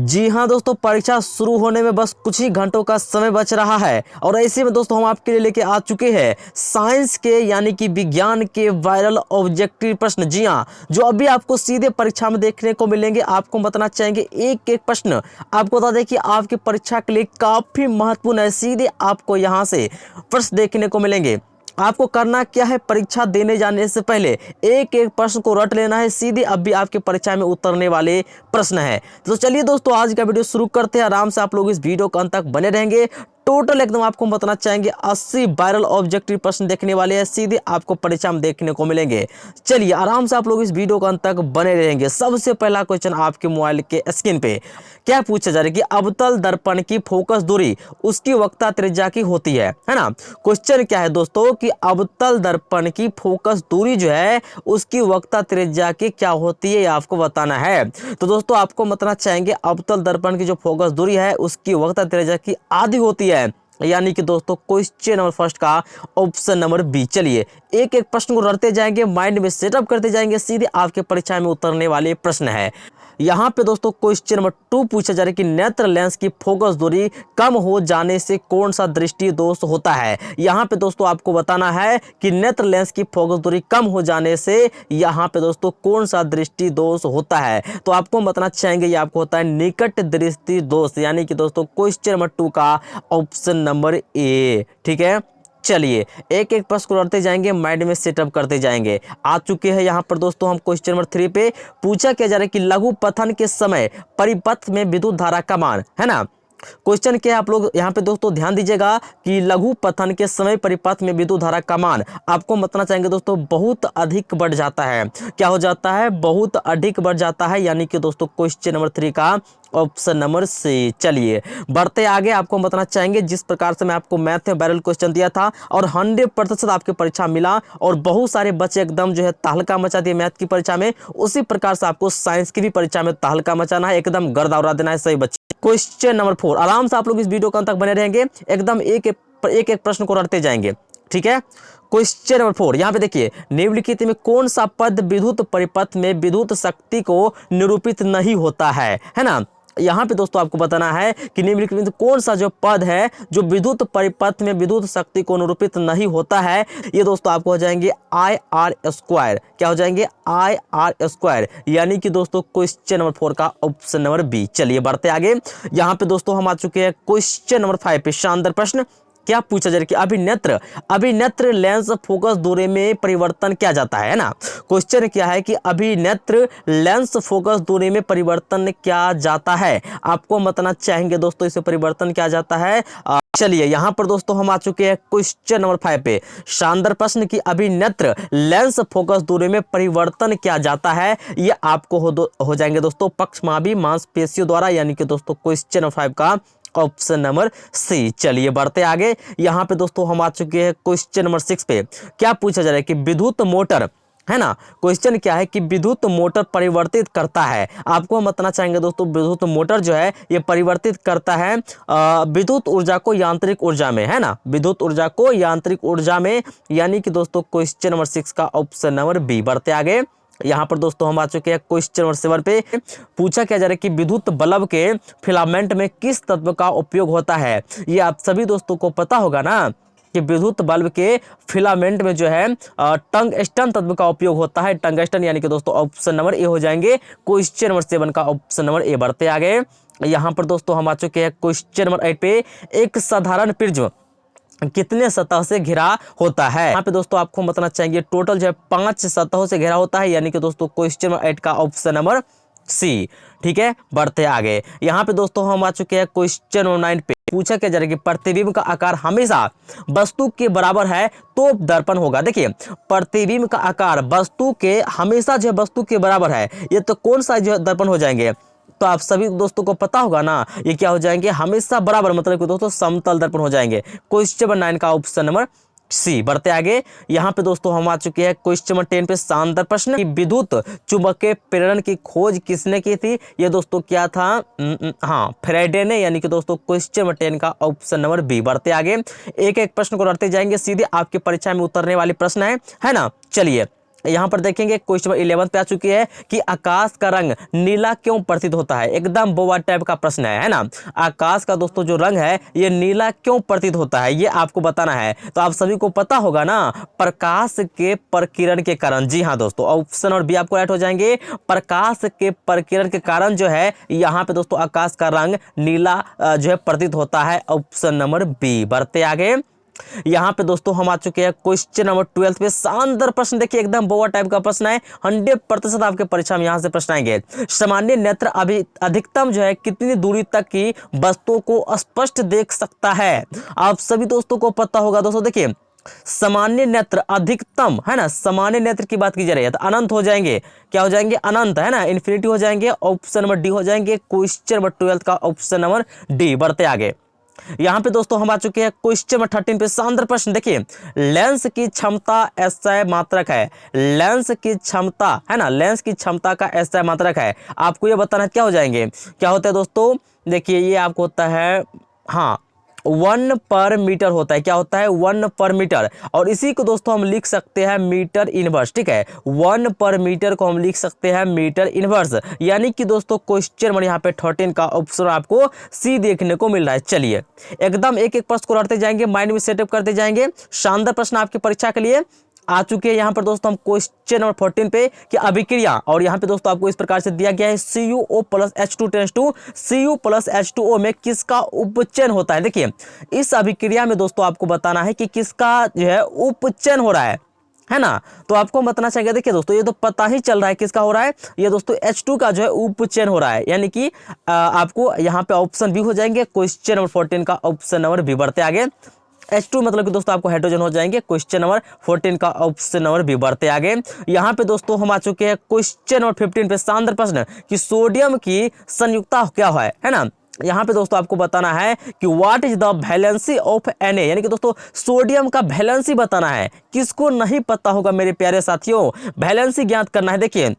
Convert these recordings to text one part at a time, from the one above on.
जी हाँ दोस्तों, परीक्षा शुरू होने में बस कुछ ही घंटों का समय बच रहा है और ऐसे में दोस्तों हम आपके लिए लेके आ चुके हैं साइंस के यानी कि विज्ञान के वायरल ऑब्जेक्टिव प्रश्न। जी हाँ, जो अभी आपको सीधे परीक्षा में देखने को मिलेंगे। आपको बताना चाहेंगे एक एक प्रश्न आपको बता दें कि आपकी परीक्षा के लिए काफ़ी महत्वपूर्ण है। सीधे आपको यहाँ से प्रश्न देखने को मिलेंगे। आपको करना क्या है, परीक्षा देने जाने से पहले एक एक प्रश्न को रट लेना है। सीधे अभी आपके परीक्षा में उतरने वाले प्रश्न है। तो चलिए दोस्तों, आज का वीडियो शुरू करते हैं। आराम से आप लोग इस वीडियो के अंत तक बने रहेंगे। टोटल एकदम आपको बताना चाहेंगे 80 वायरल ऑब्जेक्टिव प्रश्न देखने वाले हैं। सीधे आपको परीक्षा में देखने को मिलेंगे। चलिए आराम से आप लोग इस वीडियो के अंत तक बने रहेंगे। सबसे पहला क्वेश्चन आपके मोबाइल के स्क्रीन पे क्या पूछा जा रहा है कि अवतल दर्पण की फोकस दूरी उसकी वक्रता त्रिज्या की होती है ना। क्वेश्चन क्या है दोस्तों कि अवतल दर्पण की फोकस दूरी जो है उसकी वक्रता त्रिज्या की क्या होती है, ये आपको बताना है। तो दोस्तों आपको बताना चाहेंगे अवतल दर्पण की जो फोकस दूरी है उसकी वक्रता त्रिज्या की आधी होती है, यानी कि दोस्तों क्वेश्चन नंबर फर्स्ट का ऑप्शन नंबर बी। चलिए एक एक प्रश्न को रटते जाएंगे, माइंड में सेटअप करते जाएंगे। सीधे आपके परीक्षा में उतरने वाले प्रश्न है। यहाँ पे दोस्तों क्वेश्चन नंबर 2 पूछा जा रहा है कि नेत्र लेंस की फोकस दूरी कम हो जाने से कौन सा दृष्टि दोष होता है। यहाँ पे दोस्तों आपको बताना है कि नेत्र लेंस की फोकस दूरी कम हो जाने से यहाँ पे दोस्तों कौन सा दृष्टि दोष होता है। तो आपको बताना चाहेंगे ये आपको होता है निकट दृष्टि दोष, यानी कि दोस्तों क्वेश्चन नंबर 2 का ऑप्शन नंबर ए। ठीक है, चलिए एक एक प्रश्न को करते जाएंगे, माइंड में सेटअप करते जाएंगे। आ चुके हैं यहाँ पर दोस्तों हम क्वेश्चन नंबर 3 पे। पूछा क्या जा रहा है कि लघु पथन के समय परिपथ में विद्युत धारा का मान है ना। क्वेश्चन क्या है, आप लोग यहाँ पे दोस्तों ध्यान दीजिएगा कि लघु पथन के समय परिपथ में विद्युत धारा का मान आपको बताना चाहेंगे दोस्तों बहुत अधिक बढ़ जाता है। क्या हो जाता है, बहुत अधिक बढ़ जाता है, यानी कि दोस्तों क्वेश्चन नंबर 3 का ऑप्शन नंबर सी। चलिए बढ़ते आगे, आपको बताना चाहेंगे जिस प्रकार से मैं आपको मैथ में वायरल क्वेश्चन दिया था और 100% आपके परीक्षा मिला और बहुत सारे बच्चे एकदम जो है तहलका मचा दिए मैथ की परीक्षा में, उसी प्रकार से आपको साइंस की भी परीक्षा में तहलका मचाना है, एकदम गर्दा उड़ा देना है सही बच्चे। क्वेश्चन नंबर 4, आराम से आप लोग इस वीडियो के अंत तक बने रहेंगे, एकदम एक एक प्रश्न को रटते जाएंगे। ठीक है, क्वेश्चन नंबर 4 यहाँ पे देखिए, निम्नलिखित में कौन सा पद विद्युत परिपथ में विद्युत शक्ति को निरूपित नहीं होता है ना। यहाँ पे दोस्तों आपको बताना है कि निम्नलिखित में कौन सा जो पद है जो विद्युत परिपथ में विद्युत शक्ति को निरूपित नहीं होता है। ये दोस्तों आपको हो जाएंगे IR²। क्या हो जाएंगे, IR², यानी कि दोस्तों क्वेश्चन नंबर 4 का ऑप्शन नंबर बी। चलिए बढ़ते आगे, यहाँ पे दोस्तों हम आ चुके हैं क्वेश्चन नंबर 5 पे। शानदार प्रश्न क्या पूछा जा रहा है कि अभिनेत्र लेंस फोकस दूरी में परिवर्तन किया जाता है ना। क्वेश्चन क्या है कि अभिनेत्र लेंस फोकस दूरी में परिवर्तन किया जाता है। आपको बताना चाहेंगे दोस्तों इसे परिवर्तन किया जाता है। चलिए यहाँ पर दोस्तों हम आ चुके हैं क्वेश्चन नंबर 5 पे। शानदार प्रश्न की अभिनेत्र लेंस फोकस दूरी में परिवर्तन किया जाता है, ये आपको हो जाएंगे दोस्तों पक्षमापी मांसपेशियों द्वारा, यानी कि दोस्तों क्वेश्चन नंबर 5 का ऑप्शन नंबर सी। चलिए बढ़ते आगे, यहाँ पे दोस्तों हम आ चुके हैं क्वेश्चन नंबर 6 पे। क्या पूछा जा रहा है कि विद्युत मोटर है ना। क्वेश्चन क्या है कि विद्युत मोटर परिवर्तित करता है। आपको हम बताना चाहेंगे दोस्तों विद्युत मोटर जो है ये परिवर्तित करता है विद्युत ऊर्जा को यांत्रिक ऊर्जा में, है ना, विद्युत ऊर्जा को यांत्रिक ऊर्जा में, यानी कि दोस्तों क्वेश्चन नंबर 6 का ऑप्शन नंबर बी। बढ़ते आगे, यहाँ पर दोस्तों हम आ चुके हैं क्वेश्चन नंबर 7 पे। पूछा क्या जा रहा है कि विद्युत बल्ब के फिलामेंट में किस तत्व का उपयोग होता है। ये आप सभी दोस्तों को पता होगा ना कि विद्युत बल्ब के फिलामेंट में जो है टंगस्टन तत्व का उपयोग होता है, टंगस्टन, यानी कि दोस्तों ऑप्शन नंबर ए हो जाएंगे क्वेश्चन नंबर 7 का ऑप्शन नंबर ए। बढ़ते आगे, यहाँ पर दोस्तों हम आ चुके हैं क्वेश्चन नंबर 8 पे। एक साधारण प्रिज्म कितने सतह से घिरा होता है। यहाँ पे दोस्तों आपको बताना चाहिए टोटल जो है 5 सतहों से घिरा होता है, यानी कि दोस्तों क्वेश्चन नंबर 8 का ऑप्शन नंबर सी। ठीक है, बढ़ते आगे, यहाँ पे दोस्तों हम आ चुके हैं क्वेश्चन नंबर 9 पे। पूछा क्या जा रहा है कि प्रतिबिंब का आकार हमेशा वस्तु के बराबर है तो दर्पण होगा। देखिए प्रतिबिंब का आकार वस्तु के हमेशा जो है वस्तु के बराबर है, ये तो कौन सा जो दर्पण हो जाएंगे। तो आप सभी दोस्तों को पता होगा ना, ये क्या हो जाएंगे, हमेशा बराबर, मतलब कि दोस्तों समतल दर्पण हो जाएंगे। क्वेश्चन नंबर 9 का ऑप्शन नंबर सी। बढ़ते आगे, यहाँ पे दोस्तों हम आ चुके हैं क्वेश्चन नंबर 10 पे। शानदार प्रश्न, विद्युत चुंबकीय प्रेरण की खोज किसने की थी। ये दोस्तों क्या था, हाँ फैराडे ने, यानी कि दोस्तों क्वेश्चन नंबर 10 का ऑप्शन नंबर बी। बढ़ते आगे, एक एक प्रश्न को रटते जाएंगे, सीधे आपकी परीक्षा में उतरने वाले प्रश्न है ना। चलिए यहाँ पर देखेंगे क्वेश्चन नंबर 11 पे आ चुकी है कि आकाश का रंग नीला क्यों प्रतीत होता है। एकदम बोवा टाइप का प्रश्न है ना। आकाश का दोस्तों जो रंग है ये नीला क्यों प्रतीत होता है ये आपको बताना है। तो आप सभी को पता होगा ना, प्रकाश के प्रकिरण के कारण। जी हाँ दोस्तों, ऑप्शन और बी आपको राइट हो जाएंगे। प्रकाश के प्रकिरण के कारण जो है यहाँ पे दोस्तों आकाश का रंग नीला जो है प्रतीत होता है। Option number b. बढ़ते आगे, यहाँ पे दोस्तों हम आ चुके हैं क्वेश्चन नंबर 12 पे। शानदार प्रश्न देखिए, एकदम बोवा टाइप का प्रश्न है। 100% आपके परीक्षा में यहाँ से प्रश्न आएंगे। सामान्य नेत्र अभी अधिकतम जो है कितनी दूरी तक की वस्तुओं को स्पष्ट देख सकता है। आप सभी दोस्तों को पता होगा दोस्तों, देखिए सामान्य नेत्र अधिकतम है ना, सामान्य नेत्र की बात की जा रही है तो अनंत हो जाएंगे। क्या हो जाएंगे? अनंत है ना, इन्फिनिटी हो जाएंगे। ऑप्शन नंबर डी हो जाएंगे क्वेश्चन नंबर 12 का ऑप्शन नंबर डी। बढ़ते आगे, यहाँ पे दोस्तों हम आ चुके हैं क्वेश्चन नंबर 13 पे। शानदार प्रश्न देखिए, लेंस की क्षमता एसआई मात्रक है। लेंस की क्षमता है ना, लेंस की क्षमता का एसआई मात्रक है। आपको ये बताना क्या हो जाएंगे, क्या होता है दोस्तों, देखिए ये आपको होता है हाँ 1 पर मीटर होता है। क्या होता है? 1 पर मीटर। और इसी को दोस्तों हम लिख सकते हैं मीटर इनवर्स। ठीक है, 1 पर मीटर को हम लिख सकते हैं मीटर इनवर्स। यानी कि दोस्तों क्वेश्चन नंबर यहाँ पे 13 का ऑप्शन आपको सी देखने को मिल रहा है। चलिए एकदम एक एक प्रश्न को रटते जाएंगे, माइंड में सेटअप करते जाएंगे। शानदार प्रश्न आपकी परीक्षा के लिए आ चुके हैं। यहाँ पर दोस्तों हम क्वेश्चन नंबर 14 पे कि अभिक्रिया, और यहाँ पे दोस्तों आपको इस प्रकार से दिया गया है CuO plus H2 tends to Cu plus H2O में किसका उपचयन होता है। देखिए इस अभिक्रिया में दोस्तों आपको बताना है कि किसका जो है उपचयन हो रहा है ना। तो आपको बताना चाहिए, देखिए दोस्तों ये तो पता ही चल रहा है किसका हो रहा है, ये दोस्तों H2 का जो है उपचयन हो रहा है। यानी कि आपको यहाँ पे ऑप्शन बी हो जाएंगे क्वेश्चन नंबर 14 का ऑप्शन नंबर बी। बढ़ते आगे, H2 मतलब कि दोस्तों आपको हाइड्रोजन हो जाएंगे। क्वेश्चन नंबर 14 का ऑप्शन नंबर बी। बढ़ते आगे, यहाँ पे दोस्तों हम आ चुके हैं क्वेश्चन नंबर 15 पे। शानदार प्रश्न कि सोडियम की संयुक्ता क्या है ना। यहाँ पे दोस्तों आपको बताना है कि what is the valency of Na, यानी कि दोस्तों सोडियम का वैलेंसी बताना है। किसको नहीं पता होगा मेरे प्यारे साथियों, वैलेंसी ज्ञात करना है। देखिए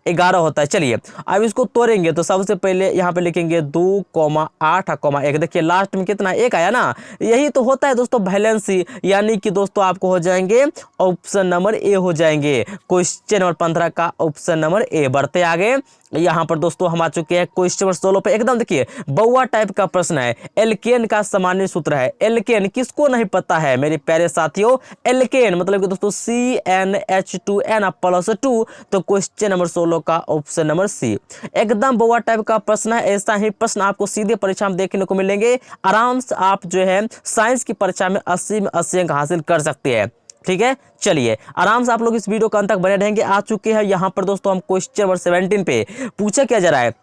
11 होता है। चलिए अब इसको तोड़ेंगे तो सबसे पहले यहाँ पे लिखेंगे 2,8,1। देखिए लास्ट में कितना 1 आया ना, यही तो होता है दोस्तों वैलेंसी। यानी कि दोस्तों आपको हो जाएंगे ऑप्शन नंबर ए हो जाएंगे क्वेश्चन नंबर 15 का ऑप्शन नंबर ए। बढ़ते आगे, यहाँ पर दोस्तों हम आ चुके हैं क्वेश्चन नंबर 16 पे। एकदम देखिए बउआ टाइप का प्रश्न है। एल्केन का सामान्य सूत्र है। एल्केन किसको नहीं पता है मेरे प्यारे साथियों, एल्केन मतलब कि दोस्तों CnH2n प्लस 2। तो क्वेश्चन नंबर 16 का ऑप्शन नंबर सी। एकदम बउआ टाइप का प्रश्न है। ऐसा ही प्रश्न आपको सीधे परीक्षा में देखने को मिलेंगे। आराम से आप जो है साइंस की परीक्षा में 80 में 80 अंक हासिल कर सकते हैं। ठीक है, चलिए आराम से आप लोग इस वीडियो का अंत तक बने रहेंगे। आ चुके हैं यहाँ पर दोस्तों हम क्वेश्चन नंबर 17 पे। पूछा क्या जा रहा है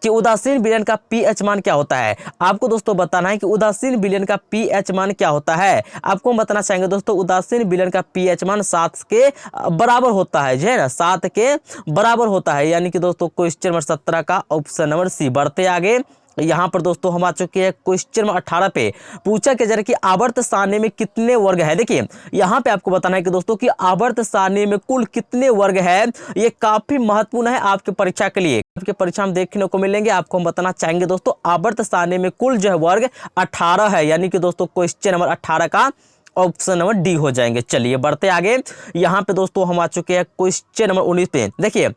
कि उदासीन विलयन का pH मान क्या होता है। आपको दोस्तों बताना है कि उदासीन विलयन का pH मान क्या होता है। आपको हम बताना चाहेंगे दोस्तों उदासीन विलयन का pH मान 7 के बराबर होता है, जो है ना 7 के बराबर होता है। यानी कि दोस्तों क्वेश्चन नंबर 17 का ऑप्शन नंबर सी। बढ़ते आगे, यहाँ पर दोस्तों हम आ चुके हैं क्वेश्चन नंबर 18 पे। पूछा क्या जा रहा है कि आवर्त सारणी में कितने वर्ग है। देखिए यहाँ पे आपको बताना है कि दोस्तों कि आवर्त सारणी में कुल कितने वर्ग है। ये काफी महत्वपूर्ण है आपके परीक्षा के लिए, आपके परीक्षा में देखने को मिलेंगे। आपको हम बताना चाहेंगे दोस्तों आवर्त सारणी में कुल जो है वर्ग 18 है। यानी कि दोस्तों क्वेश्चन नंबर 18 का ऑप्शन नंबर डी हो जाएंगे। चलिए बढ़ते आगे, यहाँ पे दोस्तों हम आ चुके हैं क्वेश्चन नंबर 19 पे। देखिए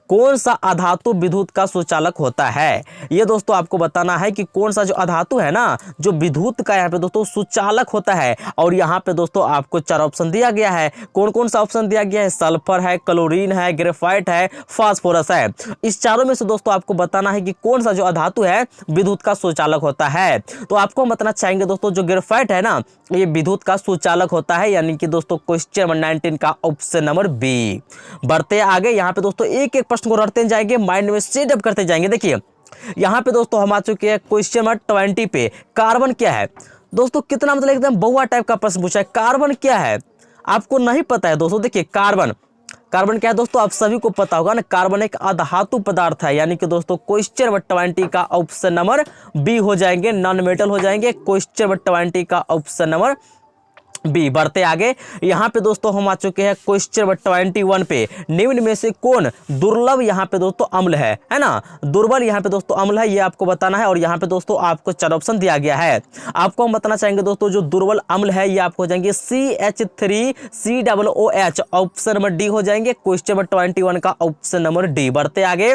कौन सा अधातु विद्युत का सुचालक होता है। ये दोस्तों आपको बताना है कि कौन सा जो अधातु है ना, जो विद्युत का यहाँ पे दोस्तों सुचालक होता है। और यहाँ पे दोस्तों आपको 4 ऑप्शन दिया गया है। कौन कौन सा ऑप्शन दिया गया है? सल्फर है, क्लोरीन है, ग्रेफाइट है, फास्फोरस है। इस चारों में से दोस्तों आपको बताना है कि कौन सा जो अधातु है विद्युत का सुचालक होता है। तो आपको हम बताना चाहेंगे दोस्तों जो ग्रेफाइट है ना, ये विद्युत का सुचालक होता है। यानी कि दोस्तों क्वेश्चन नंबर 19 का ऑप्शन नंबर बी। बढ़ते आगे, यहाँ पे दोस्तों एक एक प्रश्न को रटते जाएंगे, माइंड में सेटअप करते जाएंगे। देखिए यहाँ पे दोस्तों हम आ चुके हैं क्वेश्चन नंबर 20 पे। कार्बन क्या है दोस्तों, कितना मतलब एकदम बहुआ टाइप का प्रश्न पूछा है। कार्बन क्या है आपको नहीं पता है दोस्तों। देखिए कार्बन क्या है दोस्तों, आप सभी को पता होगा ना, कार्बन एक अधातु पदार्थ है। यानी कि दोस्तों क्वेश्चन नंबर 20 का ऑप्शन नंबर बी हो जाएंगे, नॉन मेटल हो जाएंगे। क्वेश्चन नंबर 20 का ऑप्शन नंबर बी। बढ़ते आगे, यहाँ पे दोस्तों हम आ चुके हैं क्वेश्चन नंबर 21 पे। निम्न में से कौन दुर्लभ यहाँ पे दोस्तों अम्ल है ना, दुर्बल यहाँ पे दोस्तों अम्ल है, ये आपको बताना है। और यहाँ पे दोस्तों आपको 4 ऑप्शन दिया गया है। आपको हम बताना चाहेंगे दोस्तों जो दुर्बल अम्ल है ये आपको हो जाएंगे CH3COOH, ऑप्शन नंबर डी हो जाएंगे क्वेश्चन नंबर 21 का ऑप्शन नंबर डी। बढ़ते आगे,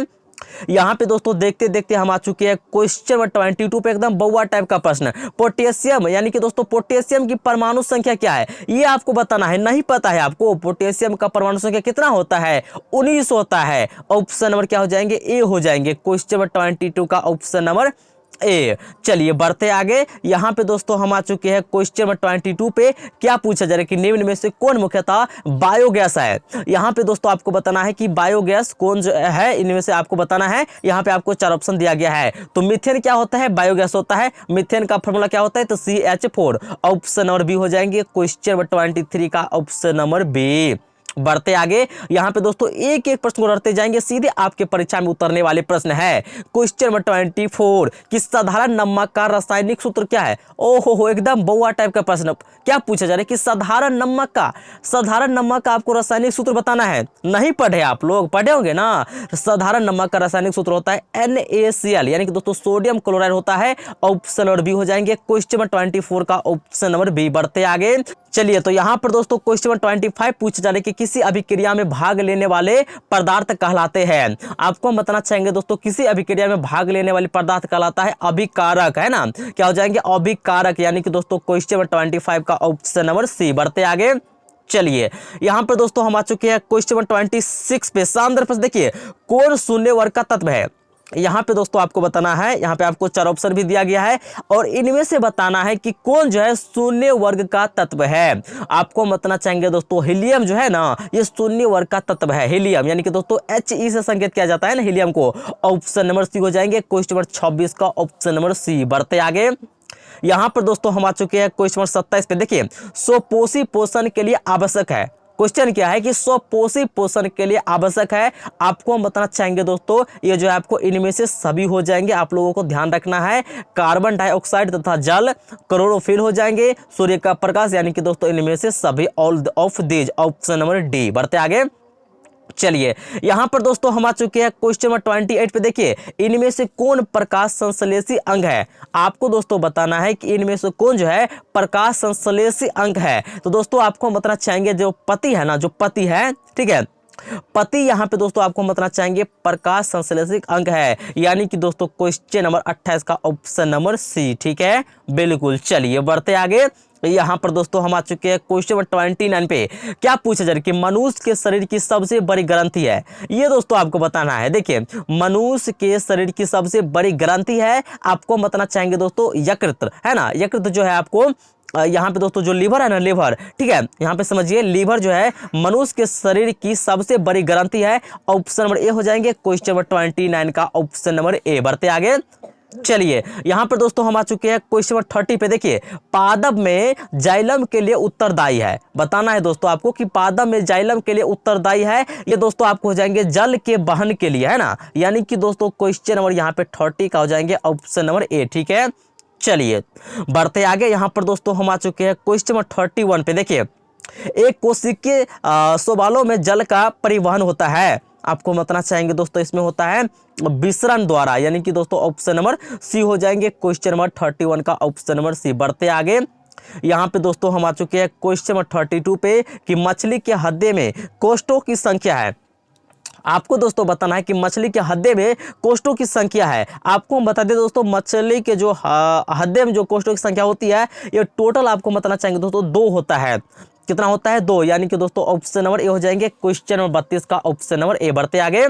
यहाँ पे दोस्तों देखते देखते हम आ चुके हैं क्वेश्चन नंबर 22 पे, एकदम बउआ टाइप का प्रश्न। पोटेशियम यानी कि दोस्तों पोटेशियम की परमाणु संख्या क्या है ये आपको बताना है। नहीं पता है आपको पोटेशियम का परमाणु संख्या कितना होता है, 19 होता है। ऑप्शन नंबर क्या हो जाएंगे, ए हो जाएंगे क्वेश्चन नंबर 22 का ऑप्शन नंबर ए। चलिए बढ़ते आगे, यहाँ पे दोस्तों हम आ चुके हैं क्वेश्चन नंबर 22 पे। क्या पूछा जा रहा है कि निम्न में से कौन मुख्यतः बायोगैस है। यहाँ पे दोस्तों आपको बताना है कि बायोगैस कौन जो है, इनमें से आपको बताना है। यहाँ पे आपको 4 ऑप्शन दिया गया है। तो मीथेन क्या होता है, बायोगैस होता है। मीथेन का फॉर्मूला क्या होता है, तो CH4, ऑप्शन नंबर बी हो जाएंगे क्वेश्चन नंबर 23 का ऑप्शन नंबर बी। बढ़ते आगे, यहाँ पे दोस्तों एक एक प्रश्न को रटते जाएंगे, सीधे आपके परीक्षा में उतरने वाले प्रश्न है। क्वेश्चन नंबर 24 कि साधारण नमक का रासायनिक सूत्र क्या है। ओहो एकदम बउआ टाइप का प्रश्न। क्या पूछा जा रहा है कि साधारण नमक का आपको रासायनिक सूत्र बताना है। नहीं पढ़े आप लोग, पढ़े होंगे ना। साधारण नमक का रासायनिक सूत्र होता है NaCl, यानी कि दोस्तों सोडियम क्लोराइड होता है। ऑप्शन नंबर बी हो जाएंगे क्वेश्चन नंबर 24 का ऑप्शन नंबर बी। बढ़ते आगे, चलिए तो यहाँ पर दोस्तों क्वेश्चन नंबर 25 पूछा जा रहा है कि किसी अभिक्रिया में भाग लेने वाले पदार्थ कहलाते हैं। आपको हम बताना चाहेंगे दोस्तों किसी अभिक्रिया में भाग लेने वाले पदार्थ कहलाता है अभिकारक, है ना। क्या हो जाएंगे, अभिकारक, यानी कि दोस्तों क्वेश्चन नंबर 25 का ऑप्शन नंबर सी। बढ़ते आगे, चलिए यहाँ पर दोस्तों हम आ चुके हैं क्वेश्चन नंबर 26 पे। शानदार प्रश्न देखिए, कौन शून्य वर्ग का तत्व है। यहाँ पे दोस्तों आपको बताना है, यहाँ पे आपको 4 ऑप्शन भी दिया गया है और इनमें से बताना है कि कौन जो है शून्य वर्ग का तत्व है। आपको बताना चाहेंगे दोस्तों हीलियम जो है ना, ये शून्य वर्ग का तत्व है। हीलियम यानी कि दोस्तों He से संकेत किया जाता है ना हीलियम को। ऑप्शन नंबर सी हो जाएंगे क्वेश्चन नंबर 26 का ऑप्शन नंबर सी। बढ़ते आगे, यहाँ पर दोस्तों हम आ चुके हैं क्वेश्चन नंबर 27 पे। देखिए, स्वपोषी पोषण के लिए आवश्यक है। क्वेश्चन क्या है कि स्वपोषी पोषण के लिए आवश्यक है। आपको हम बताना चाहेंगे दोस्तों, ये जो है आपको इनमें से सभी हो जाएंगे। आप लोगों को ध्यान रखना है, कार्बन डाइऑक्साइड तथा जल, क्लोरोफिल हो जाएंगे, सूर्य का प्रकाश, यानी कि दोस्तों इनमें से सभी all of these, option number D. बढ़ते आगे, चलिए यहां पर दोस्तों हम आ चुके हैं क्वेश्चन नंबर 28 पे। देखिए, इनमें से कौन प्रकाश संश्लेषी अंग है। आपको दोस्तों बताना है कि इनमें से कौन जो है प्रकाश संश्लेषी अंग है। तो दोस्तों आपको हम बताना चाहेंगे जो पति है ना, जो पति है, ठीक है, पति यहाँ पे दोस्तों आपको बताना चाहेंगे प्रकाश संश्लेषी अंग है, यानी कि दोस्तों क्वेश्चन नंबर 28 का ऑप्शन नंबर सी। ठीक है, बिल्कुल। चलिए बढ़ते आगे, यहाँ पर दोस्तों हम आ चुके हैं क्वेश्चन नंबर 29 पे। क्या पूछा जा रहा है कि मनुष्य के शरीर की सबसे बड़ी ग्रंथि है। ये दोस्तों आपको बताना है। देखिए, मनुष्य के शरीर की सबसे बड़ी ग्रंथि है, आपको बताना चाहेंगे दोस्तों यकृत, है ना। यकृत जो है आपको यहाँ पे दोस्तों जो लीवर है ना, लीवर, ठीक है, यहाँ पे समझिए लीवर जो है मनुष्य के शरीर की सबसे बड़ी ग्रंथि है। ऑप्शन नंबर ए हो जाएंगे क्वेश्चन नंबर 29 का ऑप्शन नंबर ए। बढ़ते आगे, चलिए यहाँ पर दोस्तों हम आ चुके हैं क्वेश्चन नंबर 30 पे। देखिए, पादप में जाइलम के लिए उत्तरदायी है। बताना है दोस्तों आपको कि पादप में जाइलम के लिए उत्तरदायी है। ये दोस्तों आपको हो जाएंगे जल के वहन के लिए, है ना। यानी कि दोस्तों क्वेश्चन नंबर यहाँ पे 30 का हो जाएंगे ऑप्शन नंबर ए। ठीक है, चलिए बढ़ते आगे, यहाँ पर दोस्तों हम आ चुके हैं क्वेश्चन नंबर 31 पे। देखिए, एक कोशिकीय शैवालों में जल का परिवहन होता है। आपको बताना चाहेंगे दोस्तों इसमें होता है विसरण द्वारा, यानी कि दोस्तों ऑप्शन नंबर सी हो जाएंगे क्वेश्चन नंबर 31 का ऑप्शन नंबर सी। बढ़ते आगे, यहाँ पे दोस्तों हम आ चुके हैं क्वेश्चन नंबर 32 पे कि मछली के हड्डे में कोष्ठों की संख्या है। आपको दोस्तों बताना है कि मछली के हड्डे में कोष्ठों की संख्या है। आपको हम बता दें दोस्तों, मछली के जो हड्डे में जो कोष्ठों की संख्या होती है, ये टोटल आपको बताना चाहेंगे दोस्तों 2 होता है। कितना होता है, 2, यानी कि दोस्तों ऑप्शन नंबर ए हो जाएंगे क्वेश्चन नंबर 32 का ऑप्शन नंबर ए। बढ़ते आगे,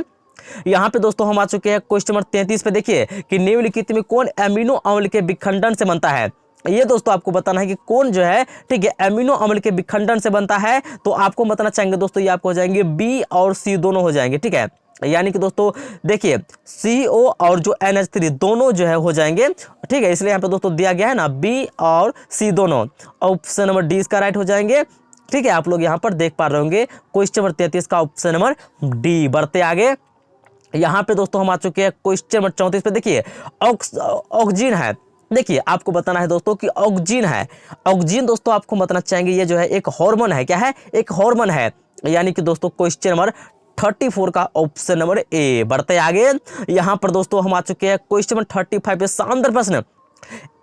यहाँ पे दोस्तों हम आ चुके हैं क्वेश्चन नंबर 33 पे। देखिए कि निम्नलिखित में कौन एमिनो अम्ल के विखंडन से बनता है। ये दोस्तों आपको बताना है कि कौन जो है, ठीक है, एमिनो अम्ल के विखंडन से बनता है। तो आपको बताना चाहेंगे दोस्तों, ये आपको हो जाएंगे बी और सी दोनों हो जाएंगे। ठीक है, यानी कि दोस्तों देखिए CO और जो NH3 दोनों जो है हो जाएंगे। ठीक है, इसलिए यहाँ पे दोस्तों दिया गया है ना बी और सी दोनों। ऑप्शन नंबर डी इसका राइट हो जाएंगे। ठीक है, आप लोग यहाँ पर देख पा रहे होंगे क्वेश्चन नंबर 33 का ऑप्शन नंबर डी। बढ़ते आगे, यहाँ पे दोस्तों हम आ चुके हैं क्वेश्चन नंबर 34 पे। देखिए, ऑक्सीजन है, देखिए आपको बताना है दोस्तों कि ऑक्सीजन है। ऑक्सीजन दोस्तों आपको बताना चाहेंगे ये जो है एक हार्मोन है। क्या है? एक हार्मोन है। यानी कि दोस्तों क्वेश्चन नंबर 34 का ऑप्शन नंबर ए। बढ़ते आगे, यहां पर दोस्तों हम आ चुके हैं क्वेश्चन नंबर 35 पे शानदार प्रश्न।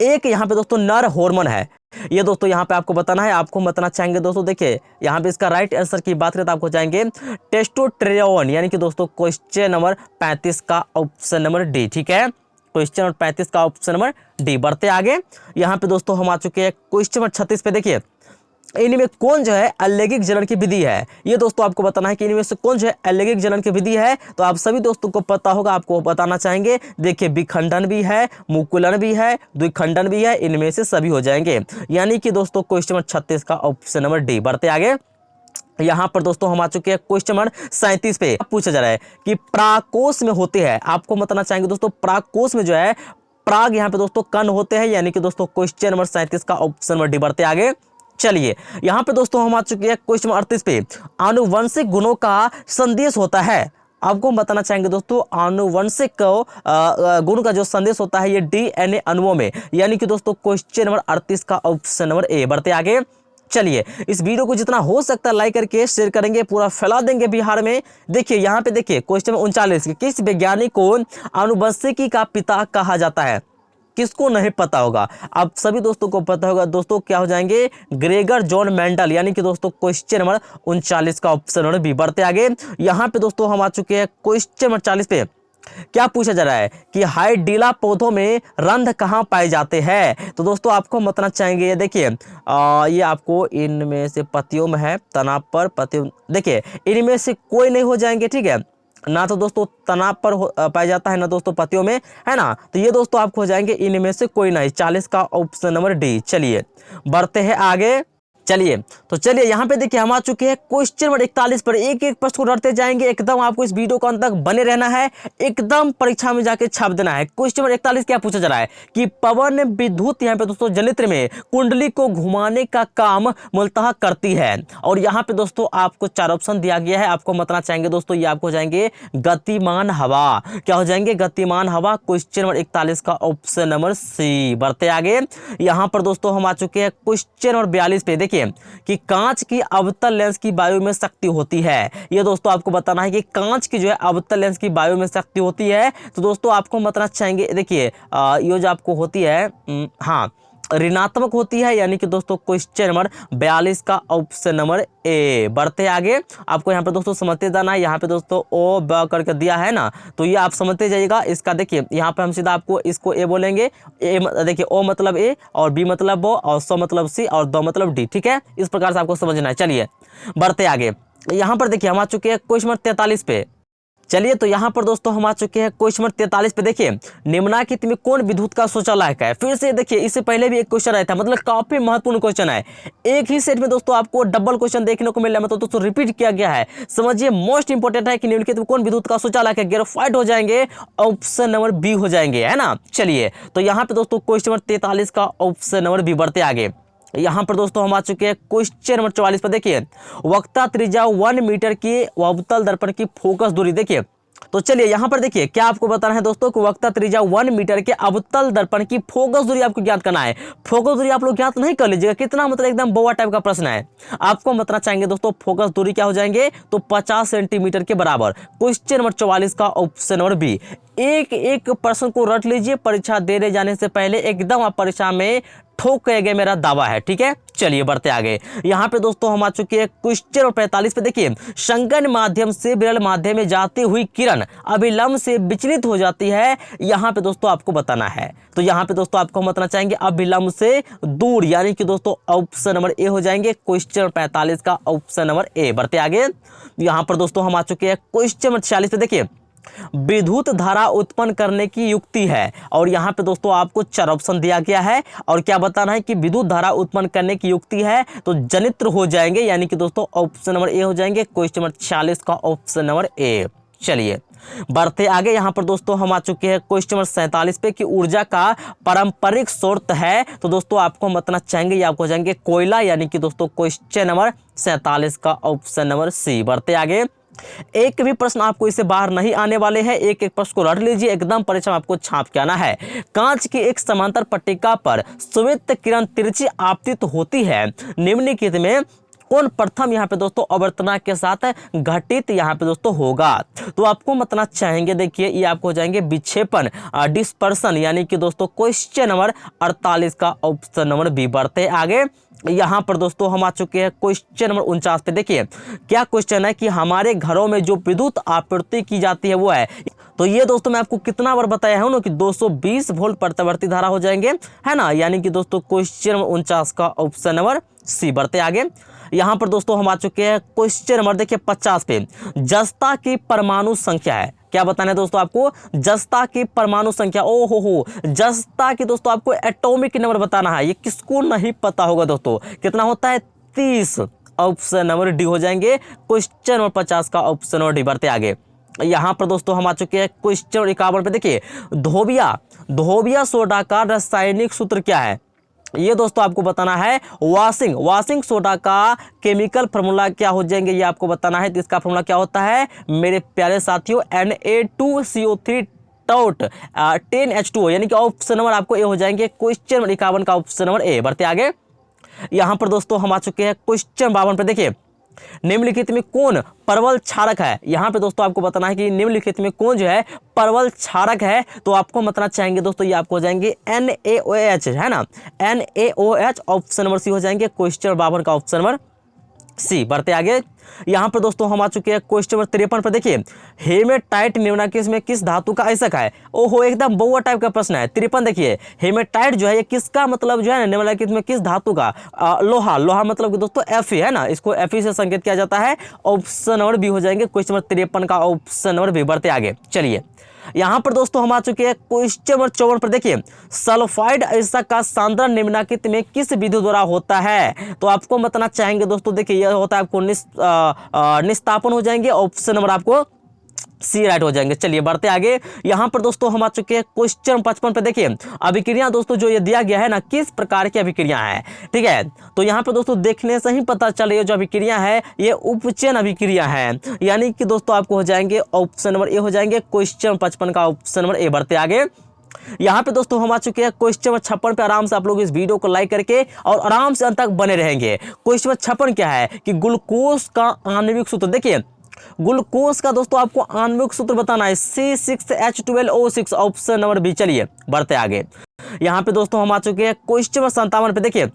एक यहाँ पे दोस्तों नर हार्मोन है, ये दोस्तों यहाँ पे आपको बताना है। आपको बताना चाहेंगे दोस्तों, देखिए यहाँ पे इसका राइट आंसर की बात करें तो आपको चाहेंगे टेस्टोस्टेरोन, यानी कि दोस्तों क्वेश्चन नंबर 35 का ऑप्शन नंबर डी। ठीक है, क्वेश्चन नंबर 35 का ऑप्शन नंबर डी। बढ़ते आगे, यहाँ पे दोस्तों हम आ चुके हैं क्वेश्चन नंबर 36 पे। देखिए इनमें कौन जो है अलैंगिक जनन की विधि है, ये दोस्तों आपको बताना है कि इनमें से कौन जो है अलैंगिक जनन की विधि है। तो आप सभी दोस्तों को पता होगा, आपको बताना चाहेंगे। देखिए विखंडन भी है, मुकुलन भी है, द्विखंडन भी है, इनमें से सभी हो जाएंगे। यानी कि दोस्तों क्वेश्चन नंबर 36 का ऑप्शन नंबर डी। बढ़ते आगे, यहां पर दोस्तों हम आ चुके हैं क्वेश्चन नंबर 37 पे। पूछा जा रहा है कि प्राकोष में होते हैं, आपको बताना चाहेंगे दोस्तों प्राकोष में जो है प्राग यहाँ पे दोस्तों कण होते हैं। यानी कि दोस्तों क्वेश्चन नंबर 37 का ऑप्शन नंबर डी। बढ़ते आगे, चलिए यहां पे दोस्तों हम आ चुके हैं क्वेश्चन 38 पे। आनुवंशिक गुणों का संदेश होता है, आपको बताना चाहेंगे दोस्तों आनुवंशिक गुण का जो संदेश होता है ये डीएनए अणुओं में। यानी कि दोस्तों क्वेश्चन नंबर 38 का ऑप्शन नंबर ए। बढ़ते आगे, चलिए इस वीडियो को जितना हो सकता है लाइक करके शेयर करेंगे, पूरा फैला देंगे बिहार में। देखिए यहाँ पे देखिए क्वेश्चन 39, किस वैज्ञानिक को आनुवंशिकी का पिता कहा जाता है? किसको नहीं पता होगा? आप सभी दोस्तों को पता होगा दोस्तों, क्या हो जाएंगे? Gregor John Mendel. यानी कि दोस्तों क्वेश्चन नंबर 39 का ऑप्शन नंबर बी। बढ़ते आगे, यहां पे दोस्तों हम आ चुके हैं क्वेश्चन नंबर 40 पे। क्या पूछा जा रहा है कि हाइड्रीला पौधों में रंध्र कहां पाए जाते हैं? तो दोस्तों आपको बताना चाहेंगे, ये देखिए ये आपको इनमें से पत्तियों में है, तना पर, पत्तियों, देखिए इनमें से कोई नहीं हो जाएंगे। ठीक है, ना तो दोस्तों तनाव पर पाया जाता है, ना दोस्तों पत्तियों में, है ना। तो ये दोस्तों आपको हो जाएंगे इनमें से कोई नहीं। 40 का ऑप्शन नंबर डी। चलिए बढ़ते हैं आगे, चलिए यहाँ पे देखिए हम आ चुके हैं क्वेश्चन नंबर 41 पर। एक एक प्रश्न को रटते जाएंगे, एकदम आपको इस वीडियो को अंत तक बने रहना है, एकदम परीक्षा में जाके छाप देना है। क्वेश्चन नंबर 41 क्या पूछा जा रहा है कि पवन विद्युत यहाँ पे दोस्तों जनित्र में कुंडली को घुमाने का काम मूलतः करती है। और यहाँ पे दोस्तों आपको 4 ऑप्शन दिया गया है। आपको बताना चाहेंगे दोस्तों, ये आपको हो जाएंगे गतिमान हवा। क्या हो जाएंगे? गतिमान हवा। क्वेश्चन नंबर 41 का ऑप्शन नंबर सी। बढ़ते आगे, यहाँ पर दोस्तों हम आ चुके हैं क्वेश्चन नंबर 42 पे। देखिए कि कांच की अवतल लेंस की वायु में शक्ति होती है, ये दोस्तों आपको बताना है कि कांच की जो है अवतल लेंस की वायु में शक्ति होती है। तो दोस्तों आपको बताना चाहेंगे, देखिए ये जो आपको होती है हाँ ऋणात्मक होती है। यानी कि दोस्तों क्वेश्चन नंबर 42 का ऑप्शन नंबर ए। बढ़ते आगे, आपको यहाँ पे दोस्तों समझते जाना है। यहाँ पे दोस्तों ओ ब करके दिया है ना, तो ये आप समझते जाइएगा। इसका देखिए यहाँ पे हम सीधा आपको इसको ए बोलेंगे। ए देखिए ओ मतलब ए, और बी मतलब ओ, और स मतलब सी, और द मतलब डी। ठीक है, इस प्रकार से आपको समझना है। चलिए बढ़ते आगे, यहाँ पर देखिए हम आ चुके हैं क्वेश्चन नंबर 43 पे। चलिए तो यहाँ पर दोस्तों हम आ चुके हैं क्वेश्चन नंबर 43 पे। देखिए निम्नलिखित में कौन विद्युत का शौचालय है? फिर से देखिए, इससे पहले भी एक क्वेश्चन आया था, मतलब काफी महत्वपूर्ण क्वेश्चन है। एक ही सेट में दोस्तों आपको डबल क्वेश्चन देखने को मिल रहा है, मतलब दोस्तों रिपीट किया गया है। समझिए मोस्ट इंपोर्टेंट है कि निम्नलिखित में कौन विद्युत का शौचालय है? ग्रेफाइट हो जाएंगे, ऑप्शन नंबर बी हो जाएंगे, है ना। चलिए तो यहाँ पे दोस्तों क्वेश्चन नंबर 43 का ऑप्शन नंबर बी। बढ़ते आगे, यहां पर दोस्तों हम आ चुके हैं क्वेश्चन नंबर 44 पर। देखिए वक्ता त्रिज्या 1 मीटर की अवतल दर्पण की फोकस दूरी। देखिए तो चलिए यहां पर देखिए क्या आपको बताना है दोस्तों कि वक्ता त्रिज्या 1 मीटर के अवतल दर्पण की फोकस दूरी आपको ज्ञात करना है। फोकस दूरी आप लोग ज्ञात नहीं कर लीजिएगा, कितना मतलब एकदम बोवा टाइप का प्रश्न है। आपको बताना चाहेंगे दोस्तों फोकस दूरी क्या हो जाएंगे, तो 50 सेंटीमीटर के बराबर। क्वेश्चन नंबर 44 का ऑप्शन नंबर बी। एक एक प्रश्न को रट लीजिए, परीक्षा देने जाने से पहले एकदम आप परीक्षा में ठोक गए, मेरा दावा है। ठीक है, चलिए बढ़ते आगे, यहाँ पे दोस्तों हम आ चुके हैं क्वेश्चन नंबर 45 पे। देखिए संगन माध्यम से विरल माध्यम में जाती हुई किरण अभिलंब से विचलित हो जाती है, यहाँ पे दोस्तों आपको बताना है। तो यहाँ पे दोस्तों आपको बताना चाहेंगे अभिलंब से दूर, यानी कि दोस्तों ऑप्शन नंबर ए हो जाएंगे। क्वेश्चन नंबर 45 का ऑप्शन नंबर ए। बढ़ते आगे, यहाँ पर दोस्तों हम आ चुके हैं क्वेश्चन नंबर 46 पे। देखिए विद्युत धारा उत्पन्न करने की युक्ति है, और यहाँ पे दोस्तों आपको 4 ऑप्शन दिया गया है। और क्या बताना है कि विद्युत धारा उत्पन्न करने की युक्ति है, तो जनित्र हो जाएंगे, यानी कि दोस्तों ऑप्शन नंबर ए हो जाएंगे। क्वेश्चन नंबर 46 का ऑप्शन नंबर ए। चलिए बढ़ते आगे, यहाँ पर दोस्तों हम आ चुके हैं क्वेश्चन नंबर 47 पे कि ऊर्जा का पारंपरिक स्रोत है। तो दोस्तों आपको बताना चाहेंगे, ये आपको हो जाएंगे कोयला, यानी कि दोस्तों क्वेश्चन नंबर 47 का ऑप्शन नंबर सी। बढ़ते आगे, एक भी प्रश्न आपको इससे बाहर नहीं आने वाले हैं। एक एक प्रश्न को रट लीजिए, एकदम परीक्षा में आपको छाप के आना है। कांच की एक समांतर पट्टिका पर श्वेत किरण तिरछी आपतित होती है, निम्नलिखित में कौन प्रथम यहाँ पे दोस्तों अवर्तना के साथ घटित यहाँ पे दोस्तों होगा। तो आपको मतलब चाहेंगे, देखिए ये आपको हो जाएंगे विक्षेपण, डिस्पर्सन, यानी कि दोस्तों क्वेश्चन नंबर 48 का ऑप्शन नंबर बी। बढ़ते आगे, यहाँ पर दोस्तों हम आ चुके हैं क्वेश्चन नंबर 49 पे। देखिए क्या क्वेश्चन है कि हमारे घरों में जो विद्युत आपूर्ति की जाती है वो है, तो ये दोस्तों मैं आपको कितना बार बताया हूं ना कि 220 वोल्ट प्रतिवर्ती धारा हो जाएंगे, है ना, यानी कि दोस्तों क्वेश्चन नंबर 49 का ऑप्शन नंबर सी। बढ़ते आगे, यहाँ पर दोस्तों हम आ चुके हैं क्वेश्चन नंबर देखिए 50 पे। जस्ता की परमाणु संख्या है, क्या बताना है दोस्तों आपको, जस्ता की परमाणु संख्या। ओ हो, जस्ता की दोस्तों आपको एटॉमिक नंबर बताना है। ये किसको नहीं पता होगा दोस्तों, कितना होता है 30, ऑप्शन नंबर डी हो जाएंगे क्वेश्चन नंबर 50 का ऑप्शन नंबर डी। बढ़ते आगे, यहाँ पर दोस्तों हम आ चुके हैं क्वेश्चन 51 पे। देखिए धोबिया सोडा का रासायनिक सूत्र क्या है, ये दोस्तों आपको बताना है। वाशिंग सोडा का केमिकल फार्मूला क्या हो जाएंगे, ये आपको बताना है। तो इसका फार्मूला क्या होता है मेरे प्यारे साथियों, Na2CO3 टॉट 10H2O, यानी कि ऑप्शन नंबर आपको ए हो जाएंगे क्वेश्चन नंबर 51 का ऑप्शन नंबर ए। बढ़ते आगे, यहाँ पर दोस्तों हम आ चुके हैं क्वेश्चन 52 पे। देखिए निम्नलिखित में कौन परवल क्षारक है, यहाँ पे दोस्तों आपको बताना है कि निम्नलिखित में कौन जो है परवल क्षारक है। तो आपको बताना चाहेंगे दोस्तों, ये आपको हो जाएंगे NaOH, है ना, NaOH, ऑप्शन नंबर सी हो जाएंगे क्वेश्चन 52 का ऑप्शन नंबर सी। बढ़ते आगे, यहाँ पर दोस्तों हम आ चुके हैं क्वेश्चन नंबर 53 पर। देखिए हेमेटाइट निम्नलिखित में किस धातु का आयस्क है। ओहो, एकदम बउआ टाइप का प्रश्न है। 53 देखिए हेमेटाइट जो है ये किसका मतलब जो है निम्नलिखित में किस धातु का, लोहा मतलब कि दोस्तों Fe, है ना, इसको Fe से संकेत किया जाता है। ऑप्शन नंबर बी हो जाएंगे क्वेश्चन नंबर 53 का ऑप्शन नंबर बी। बढ़ते आगे, चलिए यहाँ पर दोस्तों हम आ चुके हैं क्वेश्चन नंबर 54 पर। देखिए सल्फाइड आयस्क का सांद्रण निम्नलिखित में किस विधि द्वारा होता है। तो आपको बताना चाहेंगे दोस्तों, देखिए यह होता है आपको निस्तापन हो जाएंगे, ऑप्शन नंबर आपको सी राइट हो जाएंगे। चलिए बढ़ते आगे, यहाँ पर दोस्तों हम आ चुके हैं क्वेश्चन 55 पे। देखिए अभिक्रिया दोस्तों जो ये दिया गया है ना, किस प्रकार की अभिक्रिया है, ठीक है। तो यहाँ पर दोस्तों देखने से ही पता चले ये जो अभिक्रिया है ये उपचयन अभिक्रिया है, यानी कि दोस्तों आपको हो जाएंगे ऑप्शन नंबर ए हो जाएंगे क्वेश्चन 55 का ऑप्शन नंबर ए। बढ़ते आगे, यहाँ पे दोस्तों हम आ चुके हैं क्वेश्चन नंबर 56 पे। आराम से आप लोग इस वीडियो को लाइक करके और आराम से अंत तक बने रहेंगे। क्वेश्चन नंबर 56 क्या है कि ग्लूकोज का आणविक सूत्र। देखिए ग्लूकोज का दोस्तों आपको आणविक सूत्र बताना है C6H12O6, ऑप्शन नंबर बी। चलिए बढ़ते आगे, यहाँ पे दोस्तों हम आ चुके हैं क्वेश्चन नंबर 57 पे। देखिए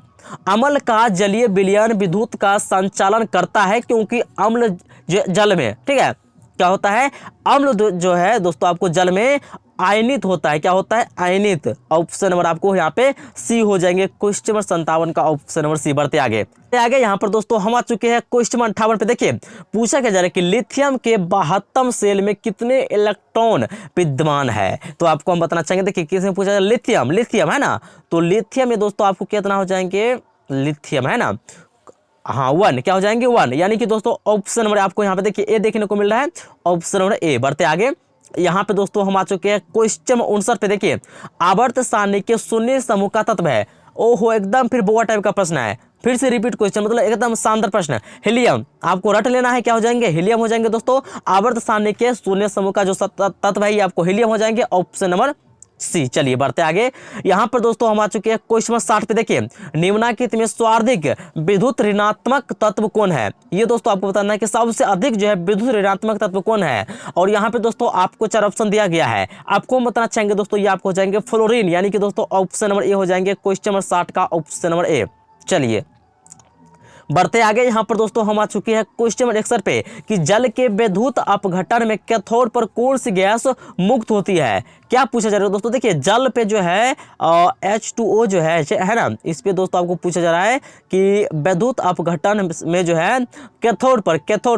अम्ल का जलीय विलयन विद्युत का संचालन करता है क्योंकि अम्ल जल में, ठीक है, क्या होता है अम्ल जो है दोस्तों आपको जल में आयनित होता है। क्या होता है आयनित, ऑप्शन नंबर आपको यहाँ पे सी हो जाएंगे क्वेश्चन नंबर 57 का ऑप्शन नंबर सी। बढ़ते आगे यहाँ पर दोस्तों हम आ चुके हैं क्वेश्चन नंबर 58 पे। देखिए पूछा क्या जा रहा है कि लिथियम के 72 सेल में कितने इलेक्ट्रॉन विद्यमान है। तो आपको हम बताना चाहेंगे, देखिए किसने पूछा है, लिथियम है ना, तो लिथियम में दोस्तों आपको कितना हो जाएंगे, लिथियम है ना, हाँ 1, क्या हो जाएंगे 1, यानी कि दोस्तों ऑप्शन नंबर आपको यहाँ पे देखिए ए देखने को मिल रहा है, ऑप्शन नंबर ए। बढ़ते आगे, यहाँ पे दोस्तों हम आ चुके हैं क्वेश्चन 59 पे। देखिए आवर्त सारणी के शून्य समूह का तत्व है। ओहो, एकदम फिर बोआ टाइप का प्रश्न है, फिर से रिपीट क्वेश्चन, मतलब एकदम शानदार प्रश्न है। हीलियम आपको रट लेना है, क्या हो जाएंगे हीलियम हो जाएंगे दोस्तों। आवर्त सारणी के शून्य समूह का जो तत्व है ये आपको हीलियम हो जाएंगे, ऑप्शन नंबर सी। चलिए बढ़ते आगे, यहाँ पर दोस्तों हम आ चुके हैं क्वेश्चन 60 पे। देखिए निम्नलिखित में सर्वाधिक विद्युत ऋणात्मक तत्व कौन है। ये दोस्तों आपको बताना है कि सबसे अधिक जो है विद्युत ऋणात्मक तत्व कौन है। और यहाँ पे दोस्तों आपको 4 ऑप्शन दिया गया है, आपको बताना चाहेंगे दोस्तों, ये आपको हो जाएंगे फ्लोरीन, यानी कि दोस्तों ऑप्शन नंबर ए हो जाएंगे क्वेश्चन नंबर 60 का ऑप्शन नंबर ए। चलिए बढ़ते आगे, यहाँ पर दोस्तों हम आ चुके हैं क्वेश्चन नंबर 61 पे कि जल के विद्युत अपघटन में कैथोड पर कौन सी गैस मुक्त होती है। क्या पूछा जा रहा है दोस्तों, देखिए जल पे जो है H2O जो है ना, इस पे दोस्तों आपको पूछा जा रहा है कि विद्युत अपघटन में जो है कैथोड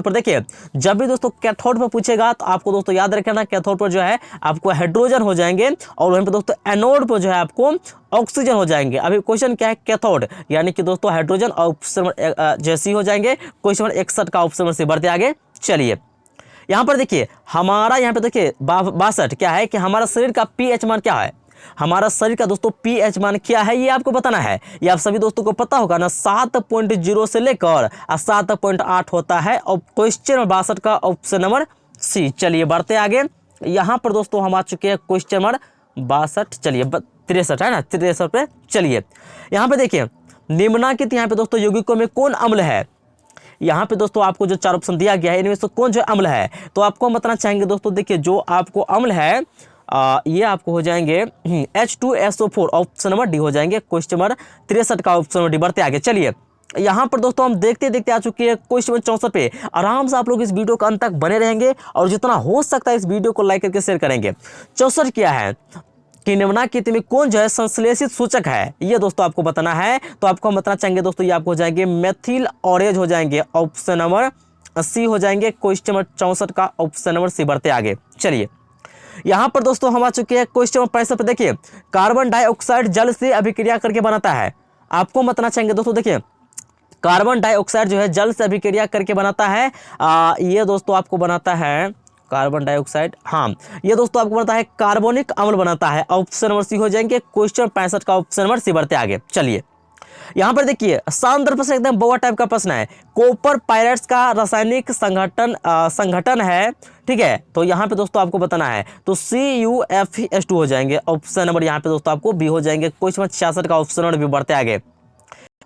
पर देखिए जब भी दोस्तों कैथोड पर पूछेगा तो आपको दोस्तों याद रखना कैथोड पर जो है आपको हाइड्रोजन हो जाएंगे और वहीं पर दोस्तों एनोड पर जो है आपको ऑक्सीजन हो जाएंगे। अभी क्वेश्चन क्या है कैथोड, यानी कि दोस्तों हाइड्रोजन, ऑप्शन जैसी हो जाएंगे क्वेश्चन नंबर 61 का ऑप्शन से। बढ़ते आगे, चलिए यहाँ पर देखिए हमारा यहाँ पे देखिए 62 क्या है कि हमारा शरीर का पीएच मान क्या है। हमारा शरीर का दोस्तों पीएच मान क्या है ये आपको बताना है। ये आप सभी दोस्तों को पता होगा ना, 7.0 से लेकर 7.8 होता है। और क्वेश्चन 62 का ऑप्शन नंबर सी। चलिए बढ़ते आगे। यहाँ पर दोस्तों हम आ चुके हैं क्वेश्चन नंबर 62, चलिए 63 है ना, 63 पे चलिए। यहाँ पे देखिए निम्नलिखित यहाँ पे दोस्तों यौगिकों में कौन अम्ल है। यहाँ पे दोस्तों आपको जो 4 ऑप्शन दिया गया है इनमें से कौन जो अम्ल है, तो आपको बताना चाहेंगे दोस्तों। देखिए जो आपको अम्ल है ये आपको हो जाएंगे H2SO4, ऑप्शन नंबर डी हो जाएंगे। क्वेश्चन नंबर 63 का ऑप्शन नंबर डी। बढ़ते आगे चलिए। यहाँ पर दोस्तों हम देखते देखते आ चुके हैं क्वेश्चन नंबर 64 पे। आराम से आप लोग इस वीडियो के अंत तक बने रहेंगे और जितना हो सकता है इस वीडियो को लाइक करके शेयर करेंगे। 64 क्या है कि निम्नलिखित में कौन जो है संश्लेषित सूचक है, ये दोस्तों आपको बताना है। तो आपको हम बताना चाहेंगे दोस्तों, ये आपको हो जाएंगे मेथिल ऑरेंज हो जाएंगे, ऑप्शन नंबर सी हो जाएंगे। क्वेश्चन नंबर 64 का ऑप्शन नंबर सी। बढ़ते आगे चलिए। यहाँ पर दोस्तों हम आ चुके हैं क्वेश्चन नंबर 65 पे। देखिए कार्बन डाइऑक्साइड जल से अभिक्रिया करके बनाता है। आपको बताना चाहेंगे दोस्तों, देखिए कार्बन डाइऑक्साइड जो है जल से अभिक्रिया करके बनाता है। ये दोस्तों आपको बनाता है कार्बन डाइऑक्साइड, हाँ ये दोस्तों आपको बनाता है कार्बोनिक अम्ल बनाता है। ऑप्शन नंबर सी हो जाएंगे। क्वेश्चन 65 का ऑप्शन नंबर सी। बढ़ते आगे चलिए। यहाँ पर देखिए शानदार प्रश्न, एकदम बोवा टाइप का प्रश्न है। कॉपर पायरेट्स का रासायनिक संगठन है, ठीक है। तो यहाँ पे दोस्तों आपको बताना है, तो CuFeS2 हो जाएंगे। ऑप्शन नंबर यहाँ पे दोस्तों आपको बी हो जाएंगे। क्वेश्चन 66 का ऑप्शन नंबर बी। बढ़ते आगे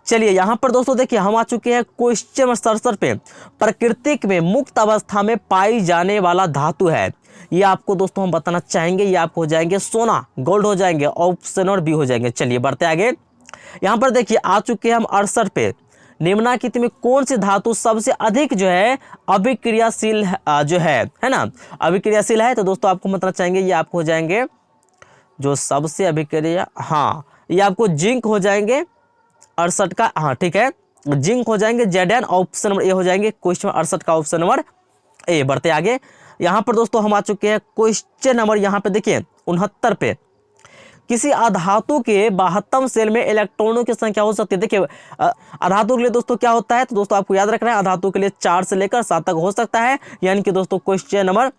चलिए। यहाँ पर दोस्तों देखिए हम आ चुके हैं क्वेश्चन नंबर 67 पे। प्रकृति में मुक्त अवस्था में पाई जाने वाला धातु है, ये आपको दोस्तों हम बताना चाहेंगे। ये आपको हो जाएंगे सोना, गोल्ड हो जाएंगे। ऑप्शन और बी हो जाएंगे। चलिए बढ़ते आगे। यहाँ पर देखिए आ चुके हैं हम 68 पे। निम्नलिखित में कौन सी धातु सबसे अधिक जो है अभिक्रियाशील जो है ना, अभिक्रियाशील है। तो दोस्तों आपको बताना चाहेंगे, ये आपको हो जाएंगे जो सबसे अभिक्रिया, हाँ ये आपको जिंक हो जाएंगे 68 का, हाँ ठीक है जिंक हो जाएंगे Zn। ऑप्शन नंबर ए हो जाएंगे। क्वेश्चन 68 का ऑप्शन नंबर ए। बढ़ते आगे। यहाँ पर दोस्तों हम आ चुके हैं क्वेश्चन नंबर यहाँ पे देखिए 69 पे। किसी अधातु के 72 सेल में इलेक्ट्रॉनों की संख्या हो सकती है। देखिए अधातु के लिए दोस्तों क्या होता है, तो दोस्तों आपको याद रखना है अधातु के लिए 4 से लेकर 7 तक हो सकता है, यानी कि दोस्तों क्वेश्चन नंबर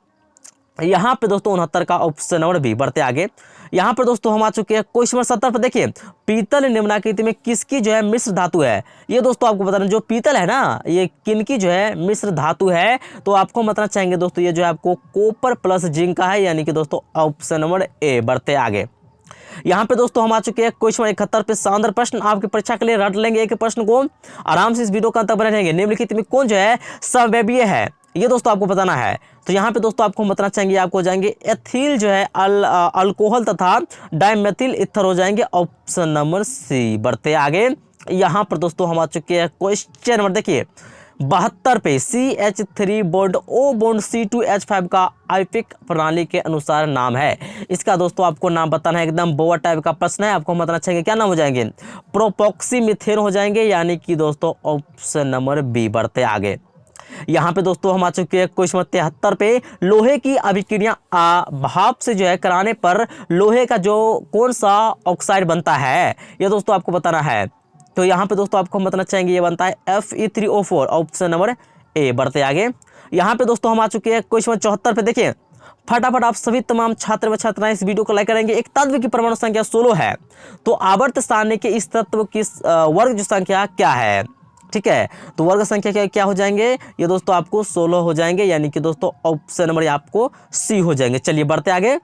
यहाँ पे दोस्तों 69 का ऑप्शन नंबर बी। बढ़ते आगे। यहाँ पर दोस्तों हम आ चुके हैं क्वेश्चन नंबर 70 पर। देखिए पीतल निम्नलिखित में किसकी जो है मिश्र धातु है, ये दोस्तों आपको बताना, जो पीतल है ना ये किनकी जो है मिश्र धातु है। तो आपको बताना चाहेंगे दोस्तों, ये जो है आपको कॉपर प्लस जिंक का है, यानी कि दोस्तों ऑप्शन नंबर ए। बढ़ते आगे। यहाँ पे दोस्तों हम आ चुके हैं क्वेश्चन 71 पे। शानदार प्रश्न आपकी परीक्षा के लिए रट लेंगे एक प्रश्न को, आराम से इस वीडियो का अंत तक बने रहेंगे। निम्नलिखित में कौन जो है समवैवीय है, ये दोस्तों आपको बताना है। तो यहाँ पे दोस्तों आपको बताना चाहेंगे, आपको हो जाएंगे एथिल जो है अल्कोहल तथा डाइमेथिल ईथर हो जाएंगे। Option number c. बढ़ते आगे। यहाँ पर दोस्तों हम आ चुके हैं क्वेश्चन नंबर देखिए 72 पे। CH3 bond O bond C2H5 का आइपिक प्रणाली के अनुसार नाम है। इसका दोस्तों आपको नाम बताना है, एकदम बोवा टाइप का प्रश्न है। आपको बताना चाहिए क्या नाम हो जाएंगे, प्रोपोक्सी मिथेन हो जाएंगे, यानी कि दोस्तों ऑप्शन नंबर बी। बढ़ते आगे। यहाँ पे दोस्तों हम आ चुके हैं क्वेश्चन 73 पे। लोहे की अभिक्रिया भाप से जो है कराने पर लोहे का जो कौन सा ऑक्साइड बनता है, ये दोस्तों आपको बताना है। तो यहाँ पे दोस्तों आपको हम बताना चाहेंगे, ये बनता है Fe3O4। Option number A. बढ़ते आगे। यहाँ पे दोस्तों हम आ चुके हैं क्वेश्चन 74 पे। देखिए फटाफट आप सभी तमाम छात्र व छात्राएं इस वीडियो को लाइक करेंगे। एक तत्व की परमाणु संख्या 16 है, तो आवर्त सारणी के इस तत्व की वर्ग जो संख्या क्या है, ठीक है। तो वर्ग संख्या क्या हो जाएंगे, ये दोस्तों आपको 16 हो जाएंगे, यानी कि दोस्तों ऑप्शन नंबर आपको सी हो जाएंगे। चलिए बढ़ते आगे।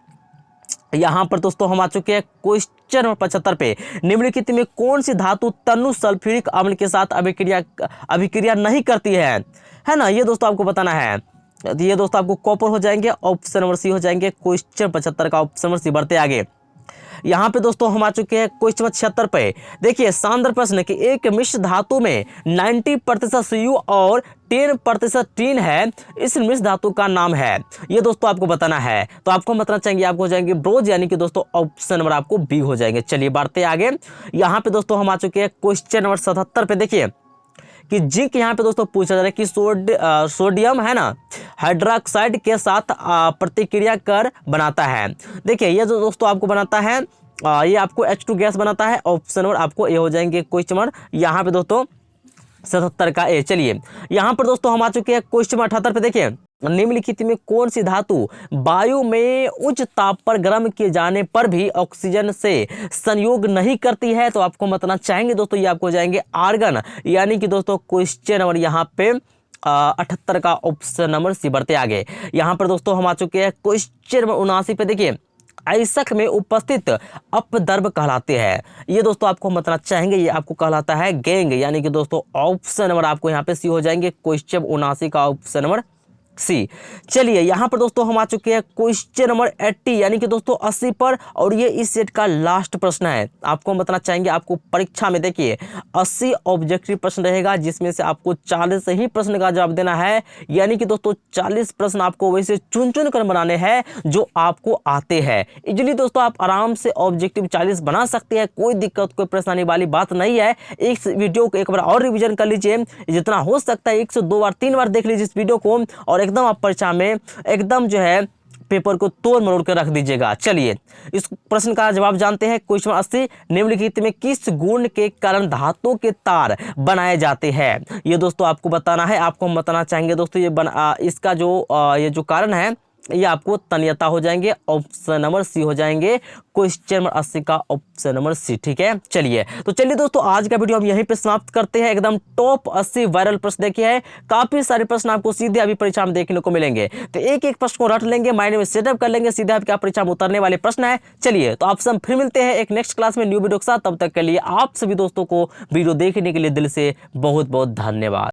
यहाँ पर दोस्तों हम आ चुके हैं क्वेश्चन नंबर 75 पे। निम्नलिखित में कौन सी धातु तनु सल्फ्यूरिक अम्ल के साथ अभिक्रिया नहीं करती है ना, ये दोस्तों आपको बताना है। ये दोस्तों आपको कॉपर हो जाएंगे। ऑप्शन नंबर सी हो जाएंगे। क्वेश्चन 75 का ऑप्शन नंबर सी। बढ़ते आगे। यहाँ पे दोस्तों हम आ चुके हैं क्वेश्चन नंबर 76 पे। देखिए शानदार प्रश्न कि एक मिश्र धातु में 90% Cu और 10% टीन है, इस मिश्र धातु का नाम है, ये दोस्तों आपको बताना है। तो आपको बताना चाहिए, आपको हो जाएंगे ब्रोंज, यानी कि दोस्तों ऑप्शन नंबर आपको बी हो जाएंगे। चलिए बढ़ते आगे। यहाँ पे दोस्तों हम आ चुके हैं क्वेश्चन नंबर 77 पे। देखिए कि जिंक यहाँ पे दोस्तों पूछा जा रहा है कि सोडियम है ना हाइड्रोक्साइड के साथ प्रतिक्रिया कर बनाता है। देखिए ये जो दोस्तों आपको बनाता है ये आपको H2 गैस बनाता है। ऑप्शन नंबर आपको ए हो जाएंगे। क्वेश्चन नंबर यहाँ पे दोस्तों 77 का ए। चलिए यहाँ पर दोस्तों हम आ चुके हैं क्वेश्चन नंबर 78 पे। देखिए निम्नलिखित में कौन सी धातु वायु में उच्च ताप पर गर्म किए जाने पर भी ऑक्सीजन से संयोग नहीं करती है? तो आपको बताना चाहेंगे दोस्तों, ये आपको जाएंगे आर्गन। यानी कि दोस्तों क्वेश्चन नंबर यहाँ पे 78 का ऑप्शन नंबर सी बढ़ते आगे। यहाँ पर दोस्तों हम आ चुके हैं क्वेश्चन नंबर 79 पे। देखिए, ऐसक में उपस्थित अपद्रव कहलाते हैं। ये दोस्तों आपको बताना चाहेंगे, ये आपको कहलाता है गैंग। यानी कि दोस्तों ऑप्शन नंबर आपको यहाँ पे सी हो जाएंगे, क्वेश्चन 79 का ऑप्शन नंबर सी। चलिए यहाँ पर दोस्तों हम आ चुके हैं क्वेश्चन नंबर 80 यानी कि दोस्तों 80 पर, और ये इस सेट का लास्ट प्रश्न है। आपको हम बताना चाहेंगे, आपको परीक्षा में देखिए 80 ऑब्जेक्टिव प्रश्न रहेगा, जिसमें से आपको 40 ही प्रश्न का जवाब देना है। यानी कि दोस्तों 40 प्रश्न आपको वैसे चुन चुन कर बनाने हैं जो आपको आते हैं। इजिली दोस्तों आप आराम से ऑब्जेक्टिव 40 बना सकते हैं, कोई दिक्कत कोई परेशानी वाली बात नहीं है। इस वीडियो को एक बार और रिविजन कर लीजिए, जितना हो सकता है 1 से 2 बार 3 बार देख लीजिए इस वीडियो को, और एकदम आप परीक्षा में एकदम जो है पेपर को तोड़ मरोड़ कर रख दीजिएगा। चलिए इस प्रश्न का जवाब जानते हैं। क्वेश्चन 80, निम्नलिखित में किस गुण के कारण धातु के तार बनाए जाते हैं? ये दोस्तों आपको बताना है। आपको हम बताना चाहेंगे दोस्तों, इसका ये जो कारण है, ये आपको तन्यता हो जाएंगे, ऑप्शन नंबर सी हो जाएंगे, क्वेश्चन नंबर 80 का ऑप्शन नंबर सी। ठीक है, चलिए दोस्तों आज का वीडियो हम यहीं पे समाप्त करते हैं। एकदम टॉप 80 वायरल प्रश्न देखे हैं, काफी सारे प्रश्न आपको सीधे अभी परीक्षा में देखने को मिलेंगे। तो एक एक प्रश्न को रट लेंगे, माइंड में सेटअप कर लेंगे, सीधे आपके परीक्षा में उतरने वाले प्रश्न है। चलिए तो आपसे हम फिर मिलते हैं एक नेक्स्ट क्लास में न्यू वीडियो के साथ। तब तक के लिए आप सभी दोस्तों को वीडियो देखने के लिए दिल से बहुत बहुत धन्यवाद।